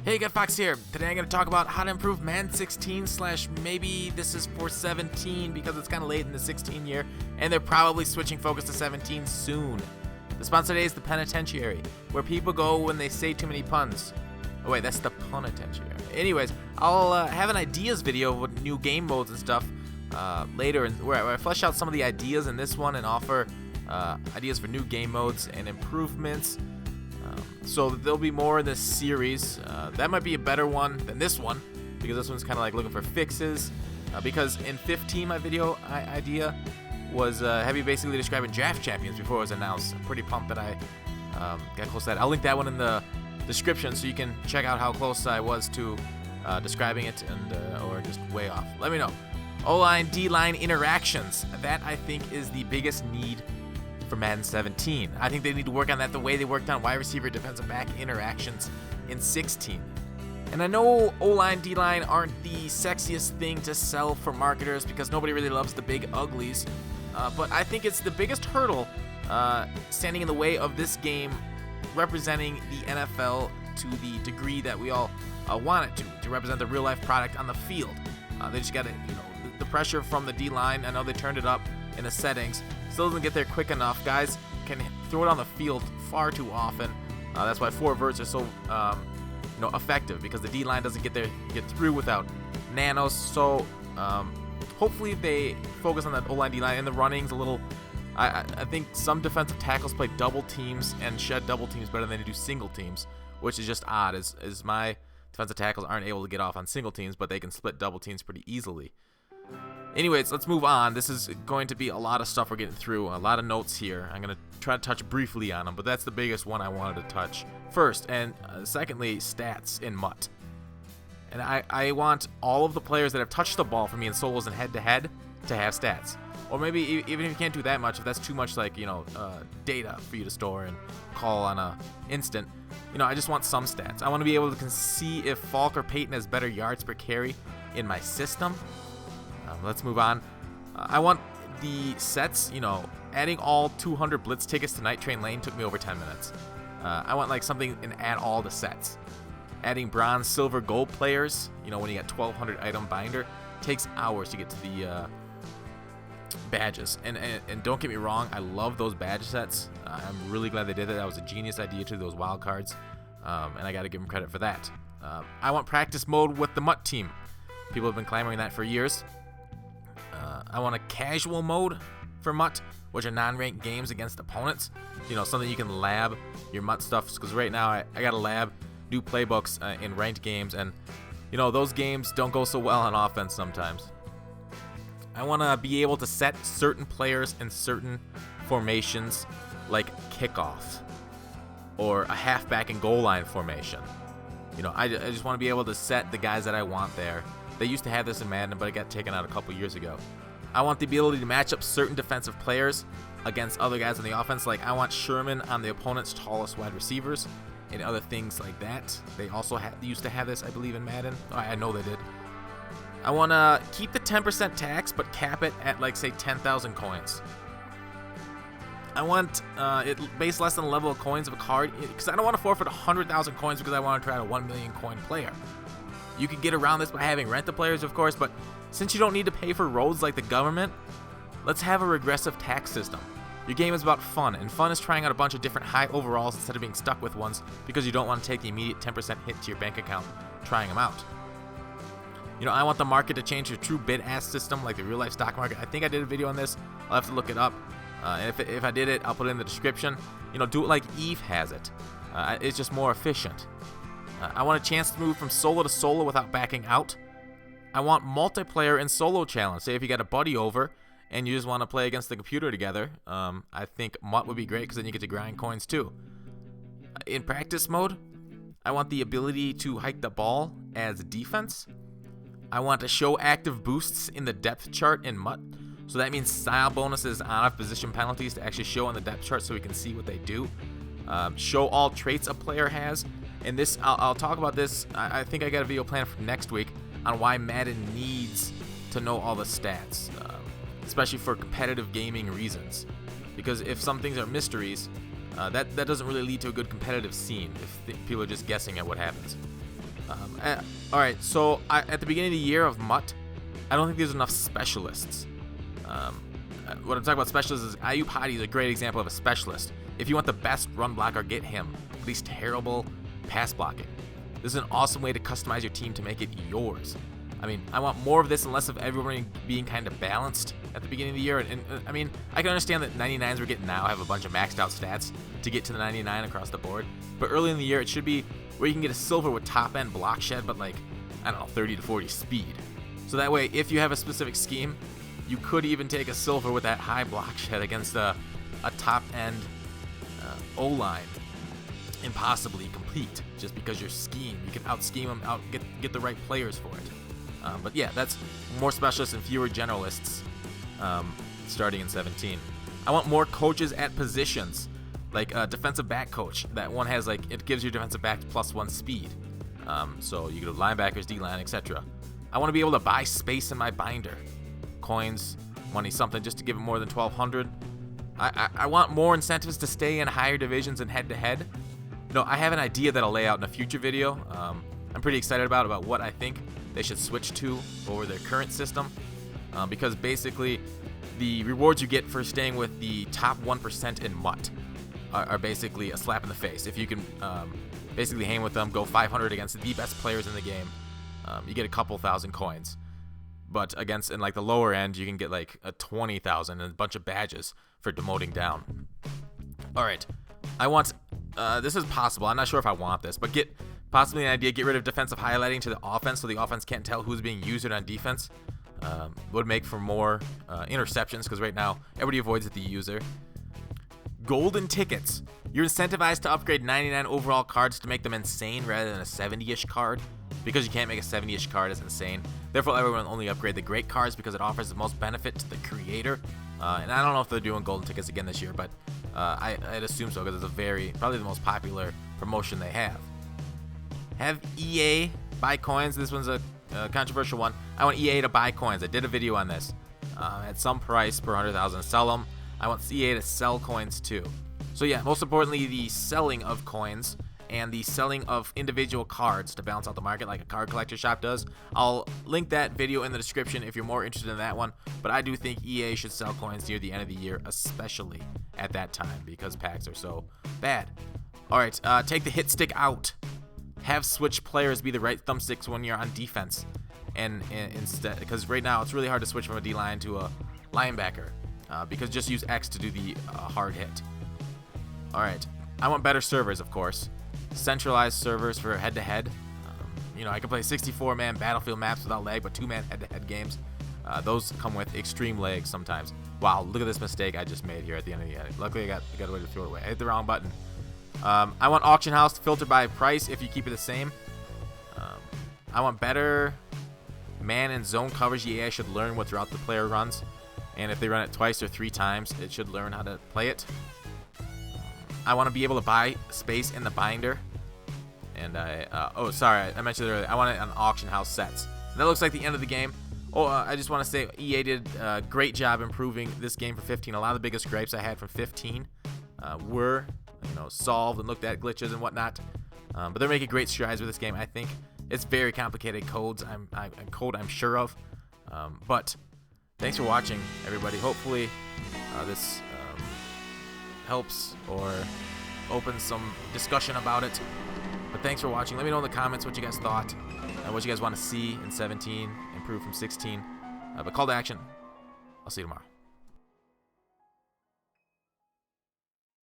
Hey, Gutfoxx here. Today I'm going to talk about how to improve Madden 16 / maybe this is for 17 because it's kind of late in the 16 year and they're probably switching focus to 17 soon. The sponsor today is the Penitentiary, where people go when they say too many puns. Oh wait, that's the Penitentiary. Anyways, I'll have an ideas video with new game modes and stuff later where I flesh out some of the ideas in this one and offer ideas for new game modes and improvements. So there'll be more in this series. That might be a better one than this one, because this one's kind of like looking for fixes. Because in 15, my video idea was heavy basically describing draft champions before it was announced. I'm pretty pumped that I got close to that. I'll link that one in the description so you can check out how close I was to describing it and or just way off. Let me know. O-line, D-line interactions. That, I think, is the biggest need for Madden 17. I think they need to work on that the way they worked on wide receiver, defensive back interactions in 16. And I know O-line, D-line aren't the sexiest thing to sell for marketers because nobody really loves the big uglies, but I think it's the biggest hurdle standing in the way of this game representing the NFL to the degree that we all want it to represent the real-life product on the field. They just got to, the pressure from the D-line. I know they turned it up in the settings. Still doesn't get there quick enough. Guys can throw it on the field far too often. That's why 4 verts are so effective, because the D-line doesn't get through without nanos. So hopefully they focus on that O-line, D-line, and the running's a little. I think some defensive tackles play double teams and shed double teams better than they do single teams, which is just odd. As my defensive tackles aren't able to get off on single teams, but they can split double teams pretty easily. Anyways, let's move on. This is going to be a lot of stuff we're getting through, a lot of notes here. I'm going to try to touch briefly on them, but that's the biggest one I wanted to touch first. And secondly, stats in MUT. And I want all of the players that have touched the ball for me in solos and head-to-head to have stats. Or maybe even if you can't do that much, if that's too much like, data for you to store and call on a instant, I just want some stats. I want to be able to see if Falk or Peyton has better yards per carry in my system. Let's move on. I want the sets, adding all 200 blitz tickets to Night Train Lane took me over 10 minutes. I want like something and add all the sets. Adding bronze, silver, gold players, when you got 1200 item binder, takes hours to get to the badges. And don't get me wrong, I love those badge sets. I'm really glad they did that. That was a genius idea to those wild cards, and I got to give them credit for that. I want practice mode with the MUT team. People have been clamoring that for years. I want a casual mode for MUT, which are non-ranked games against opponents. Something you can lab your MUT stuff, because right now I got to lab new playbooks in ranked games, and those games don't go so well on offense sometimes. I want to be able to set certain players in certain formations, like kickoff or a halfback and goal line formation. I just want to be able to set the guys that I want there. They used to have this in Madden, but it got taken out a couple years ago. I want the ability to match up certain defensive players against other guys on the offense. Like I want Sherman on the opponent's tallest wide receivers and other things like that. They also used to have this, I believe, in Madden. I know they did. I want to keep the 10% tax, but cap it at, like, say, 10,000 coins. I want it based less than the level of coins of a card, because I don't want to forfeit 100,000 coins because I want to try a 1 million coin player. You could get around this by having rent-a-players, of course, but since you don't need to pay for roads like the government, let's have a regressive tax system. Your game is about fun, and fun is trying out a bunch of different high overalls instead of being stuck with ones because you don't want to take the immediate 10% hit to your bank account trying them out. I want the market to change to a true bid-ask system like the real-life stock market. I think I did a video on this. I'll have to look it up. And if I did it, I'll put it in the description. Do it like Eve has it. It's just more efficient. I want a chance to move from solo to solo without backing out. I want multiplayer and solo challenge. Say if you got a buddy over and you just want to play against the computer together, I think MUT would be great because then you get to grind coins too. In practice mode, I want the ability to hike the ball as defense. I want to show active boosts in the depth chart in MUT. So that means style bonuses on position penalties to actually show on the depth chart so we can see what they do. Show all traits a player has. And this, I'll talk about this. I think I got a video planned for next week on why Madden needs to know all the stats, especially for competitive gaming reasons. Because if some things are mysteries, that doesn't really lead to a good competitive scene if people are just guessing at what happens. All right, so at the beginning of the year of MUT, I don't think there's enough specialists. What I'm talking about specialists is Ayub Hadi is a great example of a specialist. If you want the best run blocker, get him. At least terrible pass blocking. This is an awesome way to customize your team to make it yours. I mean, I want more of this and less of everyone being kind of balanced at the beginning of the year. And I mean, I can understand that 99s we're getting now have a bunch of maxed out stats to get to the 99 across the board. But early in the year, it should be where you can get a silver with top end block shed, but like, I don't know, 30 to 40 speed. So that way, if you have a specific scheme, you could even take a silver with that high block shed against a top end O-line and possibly complete, just because your scheme, you can out scheme them, get the right players for it. But yeah, that's more specialists and fewer generalists starting in 17. I want more coaches at positions, like a defensive back coach. That one has like, it gives your defensive backs +1 speed. So you go linebackers, D-line, etc. I want to be able to buy space in my binder. Coins, money, something, just to give it more than 1,200. I want more incentives to stay in higher divisions and head-to-head. No, I have an idea that I'll lay out in a future video. I'm pretty excited about what I think they should switch to over their current system, because basically the rewards you get for staying with the top 1% in MUT are basically a slap in the face. If you can basically hang with them, go 500 against the best players in the game, you get a couple thousand coins. But against, in like the lower end, you can get like a 20,000 and a bunch of badges for demoting down. All right, I want, this is possible. I'm not sure if I want this, but get possibly an idea, get rid of defensive highlighting to the offense so the offense can't tell who's being used on defense. Would make for more interceptions, because right now everybody avoids the user. Golden tickets. You're incentivized to upgrade 99 overall cards to make them insane rather than a 70-ish card. Because you can't make a 70-ish card is insane. Therefore, everyone only upgrade the great cards because it offers the most benefit to the creator. And I don't know if they're doing golden tickets again this year, but I'd assume so, because it's probably the most popular promotion they have. Have EA buy coins. This one's a controversial one. I want EA to buy coins. I did a video on this. At some price per 100,000 sell them. I want EA to sell coins too. So yeah, most importantly, the selling of coins and the selling of individual cards to balance out the market like a card collector shop does. I'll link that video in the description if you're more interested in that one, but I do think EA should sell coins near the end of the year, especially at that time, because packs are so bad. Alright, take the hit stick out. Have switch players be the right thumbsticks when you're on defense, and instead, because right now it's really hard to switch from a D-line to a linebacker, because just use X to do the hard hit. Alright, I want better servers, of course. Centralized servers for head-to-head. You know, I can play 64-man Battlefield maps without lag, but 2-man head-to-head games, those come with extreme lag sometimes. Wow, look at this mistake I just made here at the end of the edit. Luckily, I got a way to throw it away. I hit the wrong button. I want auction house filtered by price if you keep it the same. I want better man and zone coverage. EA should learn what route the player runs, and if they run it twice or 3 times, it should learn how to play it. I want to be able to buy space in the binder. And oh, sorry, I mentioned it earlier. I want it on auction house sets. And that looks like the end of the game. Oh, I just want to say EA did a great job improving this game for 15. A lot of the biggest gripes I had from 15 were, solved and looked at, glitches and whatnot. But they're making great strides with this game. I think it's very complicated codes. I'm sure of. But thanks for watching, everybody. Hopefully this helps or opens some discussion about it. But thanks for watching. Let me know in the comments what you guys thought and what you guys want to see in 17 improve from 16. But call to action. I'll see you tomorrow.